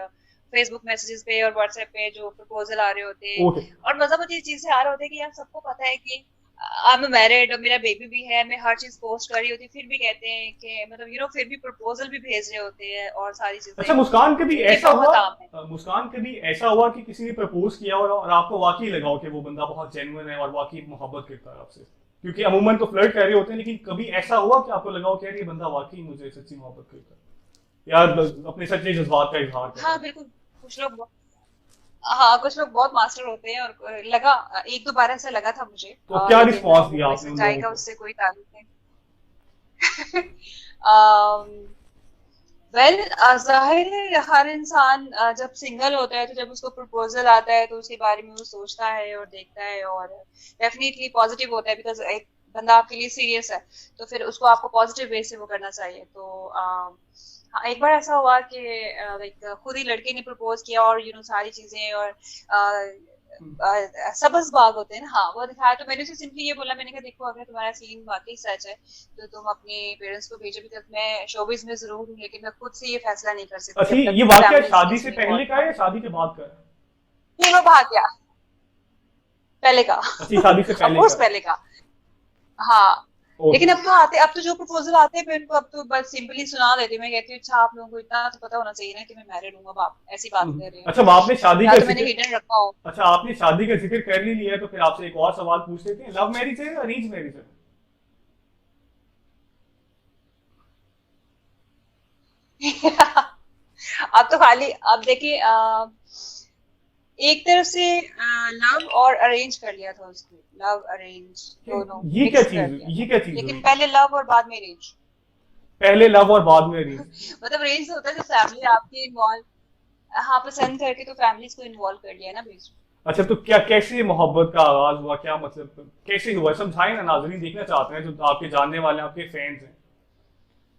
फेसबुक मैसेजेस पे और व्हाट्सएप पे जो प्रपोजल आ रहे होते हैं, ओके। और मजा मुझे इस चीज से आ रहा होता है कि यार सबको पता है कि आई एम मैरिड और मेरा बेबी भी है, मैं हर चीज पोस्ट कर रही होती, फिर भी कहते हैं कि मतलब फिर भी प्रपोजल भी भेज रहे होते हैं और सारी चीजें। अच्छा मुस्कान, कभी तो ये ऐसा हुआ, बहुत आम है। मुस्कान कभी ऐसा हुआ कि किसी ने प्रपोज किया और आपको वाकई लगा हो कि वो बंदा बहुत जेन्युइन है और वाकई मोहब्बत करता है आपसे? क्योंकि अमूमन तो फ्लर्ट कर रहे होते हैं, लेकिन कभी ऐसा हुआ कि आपको लगा हो कि यार ये बंदा वाकई मुझे सच्ची मोहब्बत करता है, यार अपने सच्चे जज्बात का इजहार कर रहा हाँ है? बिल्कुल, कुछ लोग हाँ कुछ लोग बहुत मास्टर होते हैं, और लगा, एक दो बार ऐसा लगा था मुझे, तो क्या लेकिन रिस्पॉन्स वो दिया कोई आपने उन सच्चाई लोगों का को? उससे कोई ताल्लुक नहीं। वेल, जाहिर है हर इंसान जब सिंगल होता है, तो जब उसको प्रपोजल आता है तो उसके बारे में वो सोचता है और देखता है, और डेफिनेटली पॉजिटिव होता है, बिकॉज एक बंदा आपके लिए सीरियस है, तो फिर उसको आपको पॉजिटिव वे से वो करना चाहिए। तो हाँ, एक बार ऐसा हुआ कि लाइक खुद ही लड़के ने प्रपोज किया, और सारी चीजें, और सबस बाग होते हैं ना, हाँ वो दिखाया। तो मैंने उसे सिंपली ये बोला, मैंने कहा देखो, अगर तुम्हारा सीन वाकई सच है तो तुम अपने पेरेंट्स को भेजो, बिकॉज मैं शोबिज में जरूर हूँ, लेकिन मैं खुद से ये फैसला नहीं कर सकती अच्छा जब तक ये मेरी वाकया फैमिली शादी से इसमें पहले इन्वॉल्व का ना है या हो। शादी के बाद का है? फिर वो भाग गया, पहले का। अच्छी, शादी से ऑफ पहले कोर्स का है। पहले का। हाँ, ओके। लेकिन अब तो जो प्रपोजल आते हैं, मैं उनको अब तो बस सिंपली सुना देती हूँ। मैं कहती हूँ अच्छा, आप लोगों को इतना तो पता होना चाहिए ना कि मैं मैरिड हूँ, अब आप ऐसी बात कर रहे हो, अच्छा आपने शादी या का तो मैंने जिक्र, हिडन रखा हो। अच्छा आपने शादी का जिक्र कर ही लिया है तो फिर आपसे एक और सवाल पूछ लेते हैं, लव मैरिज है या अरेंज मैरिज है? अब तो खाली, अब देखिए, एक तरफ से लव और अरेंज कर लिया था उसने, लव अरेंज दोनों ये क्या मिक्स कर चीज, लिया ये था। क्या चीज लेकिन हुई? पहले लव और बाद में अरेंज। पहले लव और बाद में अरेंज? मतलब अरेंज होता है जब फैमिली आपकी इन्वॉल्व, हाँ पसंद करके तो फैमिलीज को इन्वॉल्व कर लिया ना बीच में। अच्छा तो क्या, कैसे मोहब्बत का आगाज हुआ, क्या मतलब कैसे हुआ, समझाएं ना, नाजरीन देखना चाहते हैं जो आपके जानने वाले हैं, आपके फैंस हैं।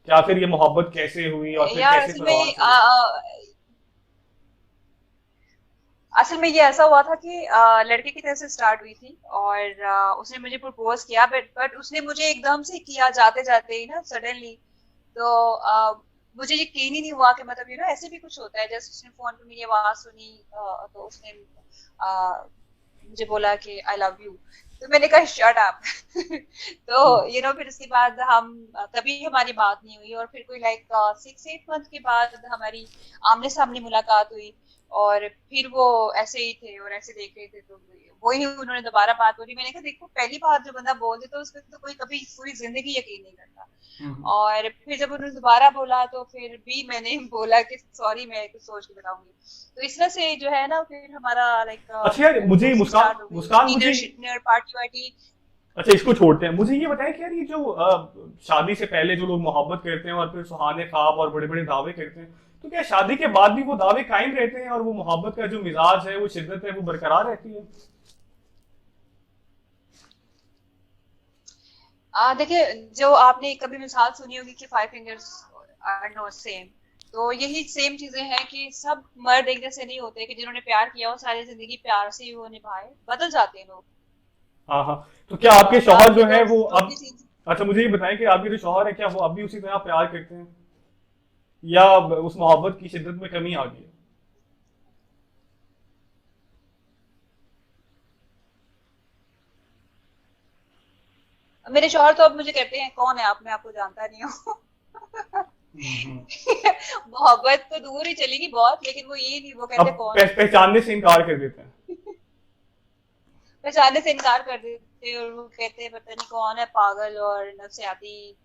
क्या फिर ये मोहब्बत कैसे हुई और फिर यार कैसे असल परवान में चढ़ी? ये ऐसा हुआ था कि लड़के की तरफ से स्टार्ट हुई थी, और उसने मुझे प्रपोज किया, बट उसने मुझे एकदम से किया, जाते जाते ही ना सडनली। तो मुझे यकीन ही नहीं हुआ कि मतलब ऐसे भी कुछ होता है। जैसे उसने फोन पे मेरी आवाज सुनी, तो उसने मुझे बोला कि आई लव यू। तो मैंने कहा शट अप। तो फिर उसके बाद हम कभी हमारी बात नहीं हुई, और फिर कोई लाइक 6-8 मंथ के बाद हमारी आमने सामने मुलाकात हुई। और फिर वो ऐसे ही थे और ऐसे देख रहे थे, तो वही उन्होंने दोबारा बात बोली। मैंने कहा देखो, पहली बार जो बंदा बोल दे तो उस पर तो कोई कभी पूरी जिंदगी यकीन नहीं करता। हम्म। और फिर जब उन्होंने दोबारा बोला, तो फिर भी मैंने बोला कि सॉरी, मैं कुछ सोच के बताऊंगी। तो इस तरह से जो है ना, फिर हमारा लाइक अच्छा यार मुझे दोस्ती मुस्कान, स्टार्ट हो गई, मुस्कान डिनर मुझे, शिनर पार्टी वार्टी। अच्छा इसको छोड़ते हैं, मुझे ये बताएं कि यार ये जो शादी से पहले जो लोग मोहब्बत करते हैं और फिर सुहाने ख्वाब और बड़े बड़े दावे करते हैं, तो क्या शादी के बाद भी वो दावे कायम रहते हैं और वो मोहब्बत का जो मिजाज है, वो शिद्दत है, वो बरकरार रहती है? देखिए, जो आपने कभी मिसाल सुनी होगी कि 5 फिंगर्स आर नॉट सेम, तो यही सेम चीजें हैं कि सब मर्द एक जैसे नहीं होते, कि जिन्होंने प्यार किया हो सारी जिंदगी प्यार से ही वो निभाए, बदल जाते हैं लोग। हाँ हाँ। तो क्या आपके बाद शौहर में जो तो है वो जो अब, भी चीज। अच्छा मुझे ये बताएं कि आपके जो शौहर है क्या वो अब भी उसी तरह प्यार करते हैं या उस मोहब्बत की शिद्दत में कमी आ गई है? मेरे शौहर तो अब मुझे कहते हैं कौन है आप, मैं आपको जानता नहीं हूँ। हम्म। मोहब्बत तो दूर ही चलेगी बहुत, लेकिन वो ये नहीं, वो कहते अब हैं कौन है। पहचानने से इनकार कर देते हैं। पहचानने से इनकार कर देते हैं, और वो कहते हैं पता नहीं कौन है, पागल और नफसियाती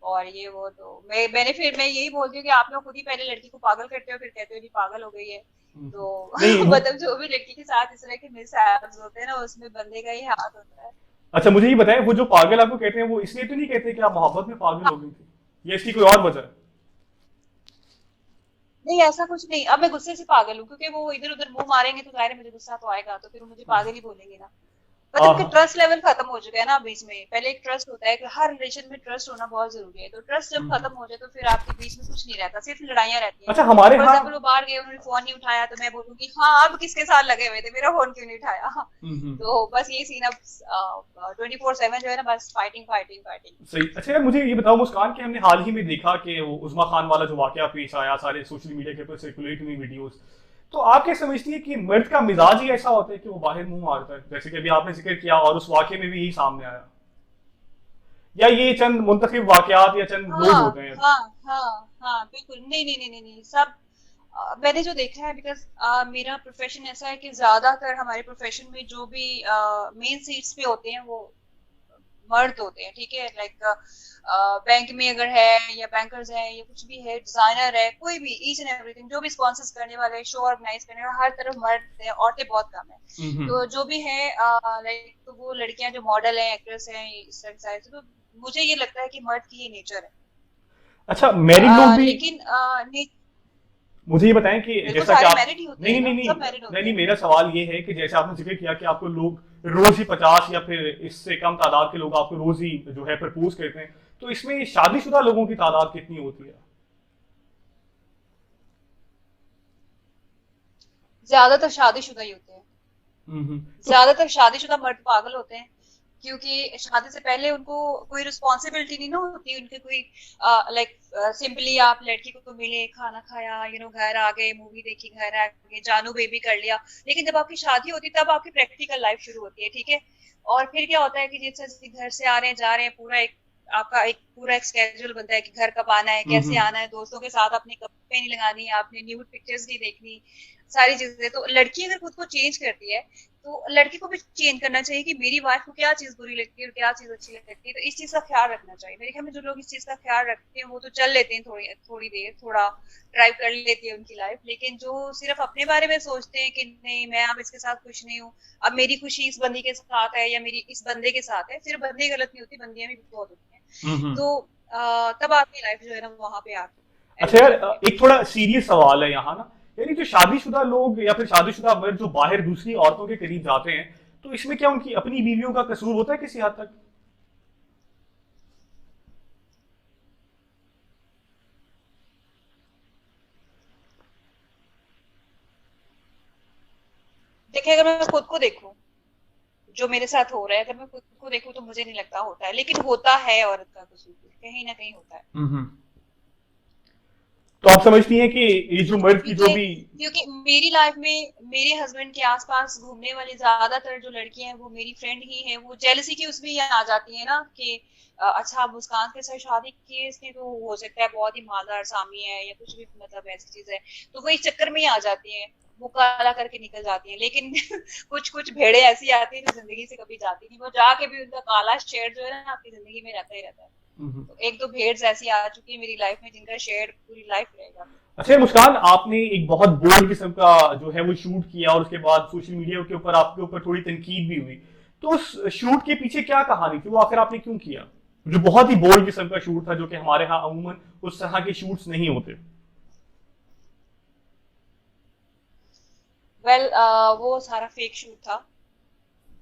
और ये वो। तो मैं यही बोलती हूँ कि आप लोग खुद ही पहले लड़की को पागल करते हो, फिर कहते हो नहीं पागल हो गई है। हम्म। तो नहीं मतलब जो भी लड़की के साथ इस तरह के मिसहैप्स होते हैं ना, उसमें बंदे का ही हाथ होता है। अच्छा, मुझे ये बताएं, वो जो पागल आपको कहते हैं वो इसलिए तो नहीं कहते कि आप मोहब्बत में पागल हो गई थी, या इसकी कोई और वजह है? नहीं ऐसा कुछ नहीं, अब मैं गुस्से से पागल हूँ, क्योंकि वो इधर उधर मुंह मारेंगे तो जाहिर है मुझे गुस्सा तो आएगा, तो फिर वो मुझे पागल ही बोलेंगे ना। मतलब कि हाँ। ट्रस्ट लेवल खत्म हो चुका है ना बीच में। पहले एक ट्रस्ट होता है कि हर रिलेशन में ट्रस्ट होना बहुत जरूरी है, तो ट्रस्ट जब हम्म। खत्म हो जाए तो फिर आपके बीच में कुछ नहीं रहता, सिर्फ लड़ाइयाँ रहती हैं। अच्छा, हमारे फॉर यहाँ। एग्जाम्पल वो बाहर गए, उन्होंने फोन नहीं उठाया, तो मैं बोलूंगी हाँ अब किसके साथ लगे हुए थे, मेरा फोन क्यों नहीं उठाया। हम्म। तो बस ये सीन अब 24/7 जो है ना, बस फाइटिंग फाइटिंग फाइटिंग। सही। अच्छा यार, मुझे ये बताओ मुस्कान, कि हमने हाल ही में देखा कि वो उस्मा खान वाला जो वाकया पेश आया, सारे सोशल मीडिया के ऊपर सर्कुलेट हुई वीडियोस। तो आप क्या समझती है कि मर्द का मिजाज ही ऐसा होता है कि वो बाहर मुंह मारता है, जैसे कि अभी आपने जिक्र किया, और उस वाकये में भी यही सामने आया, या ये चंद मुंतखब वाकयात या चंद लोग हाँ होते हैं? हाँ हाँ हाँ बिल्कुल, नहीं नहीं नहीं नहीं नहीं, सब मैंने जो देखा है, बिकॉज मेरा प्रोफेशन ऐसा है कि ज्यादातर हमारे प्रोफेशन में जो भी मेन सीट्स पे होते हैं वो मर्द होते हैं, ठीक है। लाइक बैंक में अगर है, या बैंकर्स है, या कुछ भी है, डिजाइनर है, कोई भी, ईच एंड एवरीथिंग, जो भी स्पॉन्सर्स करने वाले, शो ऑर्गेनाइज करने वाले, हर तरफ मर्द है, औरतें बहुत कम है। हम्म। तो जो भी है लाइक, तो वो लड़कियां जो मॉडल है, एक्ट्रेस है, इस तरह की सारी, तो मुझे ये लगता है कि मर्द की ये नेचर है। अच्छा, मैरिड लोग भी। लेकिन मुझे ये बताएं कि बिल्कुल जैसा कि सारे आप। मैरिड ही होते नहीं हैं नहीं नहीं ना, नहीं। सब मैरिड नहीं होते नहीं, हैं। मेरा सवाल ये है कि जैसे आपने जिक्र किया कि आपको लोग रोज ही 50 या फिर इससे कम तादाद के लोग आपको रोज ही जो है प्रपोज करते हैं, तो इसमें शादीशुदा लोगों की तादाद कितनी होती है? ज्यादातर शादीशुदा ही होते हैं। तो। ज्यादातर शादीशुदा मर्द पागल होते हैं, क्योंकि शादी से पहले उनको कोई रिस्पॉन्सिबिलिटी नहीं ना होती, उनके कोई लाइक सिंपली आप लड़की को मिले, खाना खाया, घर आ गए, मूवी देखी, घर आ गए, जानू बेबी कर लिया। लेकिन जब आपकी शादी होती है तब आपकी प्रैक्टिकल लाइफ शुरू होती है, ठीक है। और फिर क्या होता है कि जैसे घर से आ रहे हैं, जा रहे हैं, पूरा एक आपका एक पूरा एक स्केड्यूल बनता है कि घर कब आना है, कैसे हम्म। आना है, दोस्तों के साथ अपने कपड़े नहीं लगानी, आपने न्यूड पिक्चर्स नहीं देखनी, सारी चीजें। तो लड़की अगर खुद को चेंज करती है, तो लड़की को भी चेंज करना चाहिए कि मेरी वाइफ को क्या चीज बुरी लगती है और क्या चीज अच्छी लगती है, तो इस चीज का ख्याल रखना चाहिए। मेरे ख्याल में जो लोग इस चीज का ख्याल रखते हैं वो तो चल लेते हैं, थोड़ी थोड़ी देर, थोड़ा ड्राइव कर लेती है उनकी लाइफ। लेकिन जो सिर्फ अपने बारे में सोचते हैं कि नहीं मैं अब इसके साथ खुश नहीं हूँ, अब मेरी खुशी इस बंदी के साथ है या मेरी इस बंदे के साथ है, सिर्फ बंदे गलत नहीं होती, बंदियां भी बहुत होती हैं। हम्म। तो तब आपकी लाइफ जो है ना वहां पे आके अच्छा एंड हो यार, जाती है। एक थोड़ा सीरियस सवाल है यहाँ ना। यानी जो शादीशुदा लोग या फिर शादीशुदा मर्द जो बाहर दूसरी औरतों के करीब जाते हैं, तो इसमें क्या उनकी अपनी बीवियों का कसूर होता है किसी हद तक? देखिए अगर मैं खुद को देखूं, जो मेरे साथ हो रहा है, अगर मैं खुद को देखूं तो मुझे नहीं लगता होता है, लेकिन होता है, औरत का कसूर कहीं ना कहीं होता है। हम्म। तो आप समझती हैं कि ये जो मर्द की जो क्योंकि भी। क्योंकि मेरी लाइफ में मेरे हस्बैंड के आसपास घूमने वाली ज्यादातर जो लड़कियां हैं वो मेरी फ्रेंड ही हैं। वो जेलसी की उसमें ही आ जाती है ना कि अच्छा मुस्कान के साथ शादी की है इसने, तो हो सकता है बहुत ही मालदार सामी है या कुछ भी, मतलब ऐसी चीज है, तो वो इस चक्कर में ही आ जाती है, वो काला करके निकल जाती है। लेकिन कुछ कुछ भेड़े ऐसी आती है जो जिंदगी से कभी जाती नहीं, वो जाके भी उनका काला शेड जो है ना आपकी जिंदगी में रहता ही रहता है। हम्म। तो एक दो भेड़ ऐसी आ चुकी है मेरी लाइफ में जिनका शेड पूरी लाइफ रहेगा। अच्छा मुस्कान, आपने एक बहुत बोल्ड किस्म का जो है वो शूट किया, और उसके बाद सोशल मीडिया के ऊपर आपके ऊपर थोड़ी तनकीद भी हुई। तो उस शूट के पीछे क्या कहानी थी, वो आखिर आपने क्यों किया? जो बहुत ही बोल्ड किस्म का शूट था, जो कि हमारे यहाँ अमूमन उस तरह के शूट्स नहीं होते। वेल वो सारा फेक शूट था,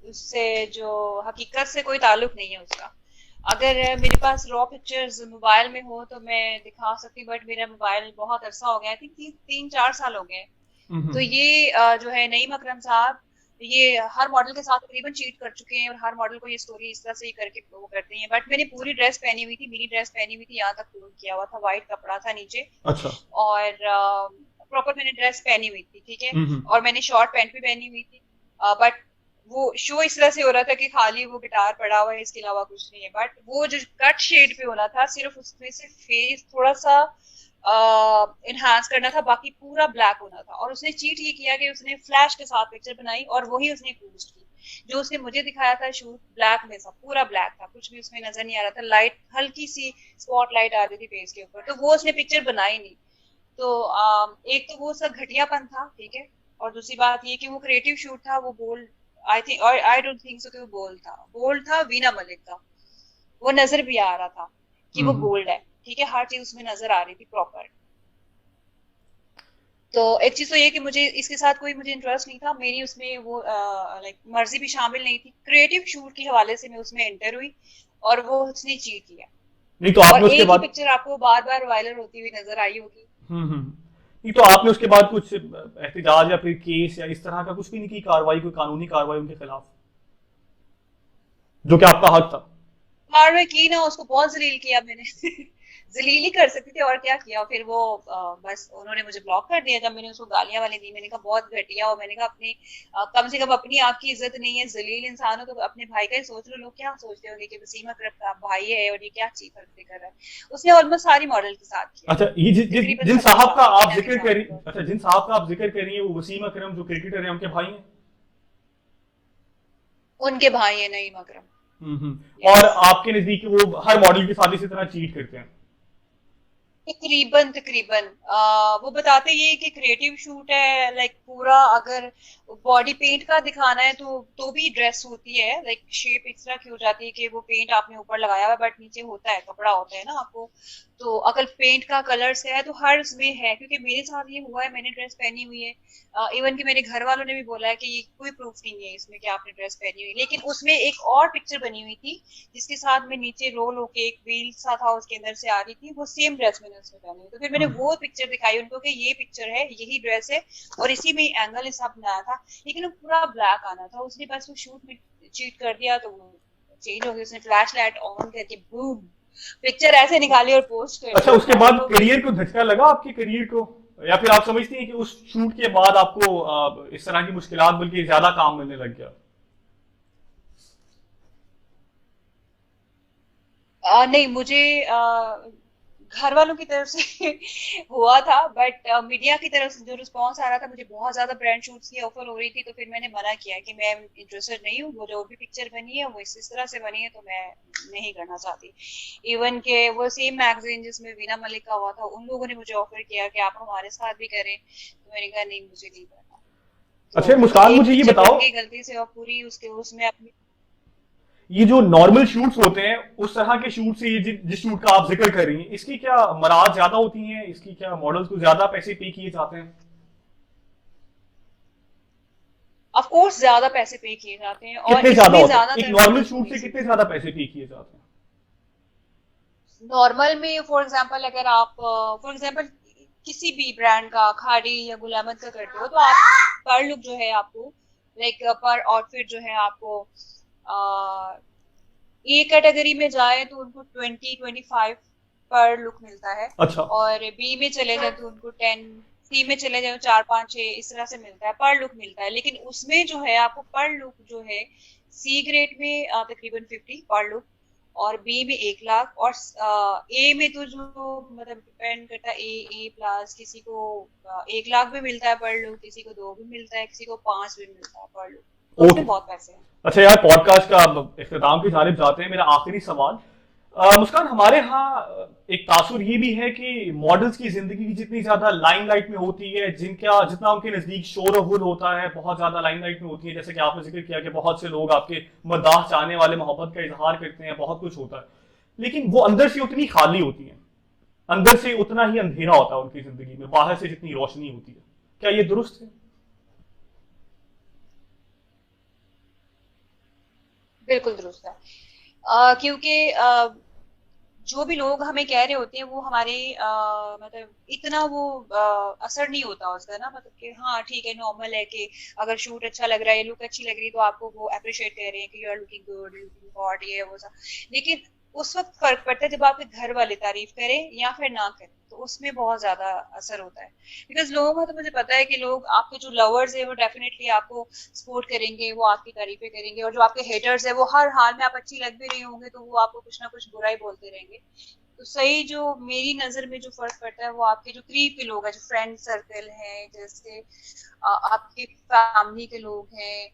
उससे जो हकीकत से कोई ताल्लुक नहीं है उसका। अगर मेरे पास रॉ पिक्चर्स मोबाइल में हो तो मैं दिखा सकती, बट मेरा मोबाइल बहुत अरसा हो गया, आई थिंक 3-4 साल हो गए। तो हम्म। ये जो है नईम अकरम साहब, ये हर मॉडल के साथ तकरीबन चीट कर चुके हैं, और हर मॉडल को ये स्टोरी इस तरह से ही करके वो करते हैं। बट मैंने पूरी ड्रेस पहनी हुई थी, मेरी ड्रेस पहनी हुई थी, यहाँ तक फोल्ड किया हुआ था, व्हाइट कपड़ा था नीचे, अच्छा। और प्रॉपर मैंने ड्रेस पहनी हुई थी, ठीक है। हम्म। और मैंने शॉर्ट पैंट भी पहनी हुई थी, बट वो शो इस तरह से हो रहा था कि खाली वो गिटार पड़ा हुआ है, इसके अलावा कुछ नहीं है। बट वो जो कट शेड पे होना था, सिर्फ उसमें से फेस थोड़ा सा इनहांस करना था, बाकी पूरा ब्लैक होना था। और उसने चीट ये किया कि उसने फ्लैश के साथ पिक्चर बनाई और वही उसने पोस्ट की। जो उसने मुझे दिखाया था शूट, ब्लैक में सब पूरा ब्लैक था, कुछ भी उसमें नजर नहीं आ रहा था, लाइट हल्की सी स्पॉट लाइट आ रही थी फेस के ऊपर, तो वो उसने पिक्चर बनाई नहीं। तो एक तो वो सब घटियापन था, ठीक है। और दूसरी बात ये कि वो क्रिएटिव शूट था, वो बोल्ड, आई थिंक, और आई डोंट थिंक सो कि वो बोल्ड था वीना मलिक का। वो नजर भी आ रहा था कि वो हम्म। बोल्ड है, ठीक है, हर चीज उसमें नजर आ रही थी प्रॉपर। तो एक चीज तो ये कि मुझे इसके साथ कोई मुझे इंटरेस्ट नहीं था, मेरी उसमें वो लाइक मर्जी भी शामिल नहीं थी, क्रिएटिव शूट के हवाले से मैं उसमें एंटर हुई और वो उसने चीट किया। नहीं तो आपने और उसके एक ही बाद। पिक्चर आपको बार बार वायरल होती हुई नजर आई होगी। नहीं तो आपने उसके बाद कुछ एहतजाज या फिर केस या इस तरह का कुछ भी नहीं की कार्रवाई, कोई कानूनी कार्रवाई उनके खिलाफ, जो कि आपका हक था? कार्रवाई की ना, उसको बहुत जलील किया मैंने जलील ही कर सकती थी, और क्या किया। फिर वो बस उन्होंने मुझे ब्लॉक कर दिया जब मैंने उसको गालियां वाली दी। मैंने कहा बहुत घटिया हो, मैंने कहा अपनी कम से कम अपनी आपकी इज्जत नहीं है, जलील इंसान हो तो अपने भाई का ही सोच लो। लोग क्या सोचते होंगे कि वसीम अकरम का भाई है और ये क्या चीज हरकतें कर रहा है। उसने ऑलमोस्ट सारी मॉडल के साथ किया, अच्छा, ये तकरीबन जिन सबके साहब का साथ, आप वीना के जिक्र साथ करी, भी। अच्छा जिन साहब का आप जिक्र कर रही हैं वो वसीम अकरम जो क्रिकेटर हैं उनके भाई हैं? उनके भाई है नईम अकरम। और यस। आपके नजदीक वो हर मॉडल के साथ इसी तरह चीट करते हैं? तकरीबन तकरीबन वो बताते ये कि क्रिएटिव शूट है, लाइक पूरा अगर बॉडी पेंट का दिखाना है तो भी ड्रेस होती है, लाइक शेप इस तरह की हो जाती है कि वो पेंट आपने ऊपर लगाया हुआ है बट नीचे होता है कपड़ा होता है ना आपको। तो अगर पेंट का कलर्स है तो हर में है, क्योंकि मेरे साथ ये हुआ है, मैंने ड्रेस पहनी हुई है। इवन कि मेरे घर वालों ने भी बोला है कि ये कोई प्रूफ नहीं है इसमें कि आपने ड्रेस पहनी हुई, लेकिन उसमें एक और पिक्चर बनी हुई थी जिसके साथ में नीचे रोल होके एक व्हील सा था उसके अंदर से आ रही थी, वो सेम ड्रेस मैंने उसमें पहनी हुई। तो फिर मैंने वो पिक्चर दिखाई उनको कि ये पिक्चर है, यही ड्रेस है और इसी में एंगल हिसाब बनाया था। लेकिन वो पूरा ब्लैक आना था, उसने बस वो शूट में चीट कर दिया तो वो चेंज हो गया। उसने फ्लैश लाइट ऑन करके बूम पिक्चर ऐसे निकाली और पोस्ट कर अच्छा, दिया उसके था। बाद तो करियर को झटका लगा आपके करियर को, या फिर आप समझती हैं कि उस शूट के बाद आपको इस तरह की मुश्किलात बल्कि ज्यादा काम मिलने लग गया? नहीं, मुझे घर वालों की तरफ से हुआ था, बट मीडिया की तरफ से जो रिस्पांस आ रहा था, मुझे बहुत ज्यादा ब्रांड शूट्स की ऑफर हो रही थी, तो फिर मैंने मना किया कि मैं इंटरेस्टेड नहीं हूँ। वो जो भी पिक्चर बनी है वो इस तरह से बनी है तो मैं नहीं करना चाहती। इवन के वो सेम मैगजीन जिसमें वीना मलिक का हुआ था, उन लोगों ने मुझे ऑफर किया कि आप हमारे साथ भी करें, तो मैंने कहा नहीं, मुझे नहीं करना। अच्छा तो मुस्कान, एक मुझे ये पिक्चर बताओ, बन गई गलती से और पूरी उसके उसमें अपनी। ये जो नॉर्मल शूट्स होते हैं उस तरह के शूट से ये जिस शूट का आप जिक्र कर रही हैं, इसकी क्या मराद ज्यादा होती हैं? इसकी क्या मॉडल्स को ज्यादा पैसे पे किए जाते हैं? ऑफ कोर्स ज्यादा पैसे पे किए जाते हैं, और कितने ज्यादा इसमें होते हैं? एक ज्यादातर नॉर्मल मॉडल्स शूट उन्हीं से से कितने होती ज्यादा हैं। पैसे पे किए जाते हैं? नॉर्मल में फॉर एग्जांपल अगर आप फॉर एग्जांपल किसी भी ब्रांड का खाड़ी या गुलामत का करते हो, तो आप पर लुक जो है आपको, लाइक पर आउटफिट जो है आपको, ए कैटेगरी में जाए तो उनको 20-25 पर लुक मिलता है। अच्छा। और बी में चले जाए तो उनको 10, सी में चले जाए 4-5-6 इस तरह से मिलता है, पर लुक मिलता है। लेकिन उसमें जो है आपको पर लुक जो है, सी ग्रेड में तकरीबन 50 पर लुक, और बी में 1 लाख, और ए में तो जो मतलब डिपेंड करता है, ए प्लस किसी को 1 लाख भी मिलता है पर लुक, किसी को 2 भी मिलता है, किसी को 5 भी मिलता है पर लुक। तो ओके। उसमें बहुत पैसे हैं। अच्छा यार, पॉडकास्ट का अब इख्तिताम की जानिब जाते हैं। मेरा आखिरी सवाल, मुस्कान, हमारे यहाँ एक तासुर ये भी है कि मॉडल्स की जिंदगी की जितनी ज्यादा लाइमलाइट में होती है, जिनका जितना उनके नजदीक शोर गुल होता है, बहुत ज्यादा लाइमलाइट में होती है, जैसे कि आपने जिक्र किया कि बहुत से लोग आपके मद्दाह चाहने वाले मोहब्बत का इजहार करते हैं, बहुत कुछ होता है, लेकिन वो अंदर से उतनी खाली होती है, अंदर से उतना ही अंधेरा होता है उनकी जिंदगी में, बाहर से जितनी रोशनी होती है। क्या ये दुरुस्त है? बिल्कुल दुरुस्त है। क्योंकि जो भी लोग हमें कह रहे होते हैं वो हमारे मतलब इतना वो असर नहीं होता उसका ना, मतलब कि हाँ ठीक है, नॉर्मल है कि अगर शूट अच्छा लग रहा है, लुक अच्छी लग रही है, तो आपको वो अप्रिशिएट कर रहे हैं कि you are looking good, looking hot, ये वो सब। लेकिन उस वक्त फर्क पड़ता है जब आपके घर वाले तारीफ करें या फिर ना करें, तो उसमें बहुत ज्यादा असर होता है। बिकॉज लोगों का तो मुझे पता है कि लोग आपके जो लवर्स है वो डेफिनेटली आपको सपोर्ट करेंगे, वो आपकी तारीफें करेंगे, और जो आपके हेटर्स है वो हर हाल में आप अच्छी लग भी रही होंगे तो वो आपको कुछ ना कुछ बुरा ही बोलते रहेंगे। तो सही जो मेरी नजर में जो फर्क पड़ता है वो आपके जो करीब के लोग हैं, जो फ्रेंड सर्कल है, जैसे आपके फैमिली के लोग हैं,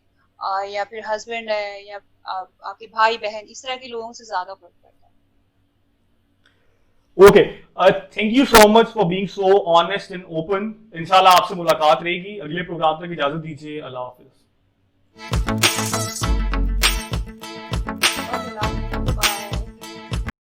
या फिर हस्बैंड है, या आपके भाई बहन, इस तरह के लोगों से ज्यादा फर्क पड़ता है। Okay, thank you so much for being so honest and open. इंशाल्लाह आपसे मुलाकात रहेगी। अगले प्रोग्राम तक इजाजत दीजिए। अल्लाह हाफिज।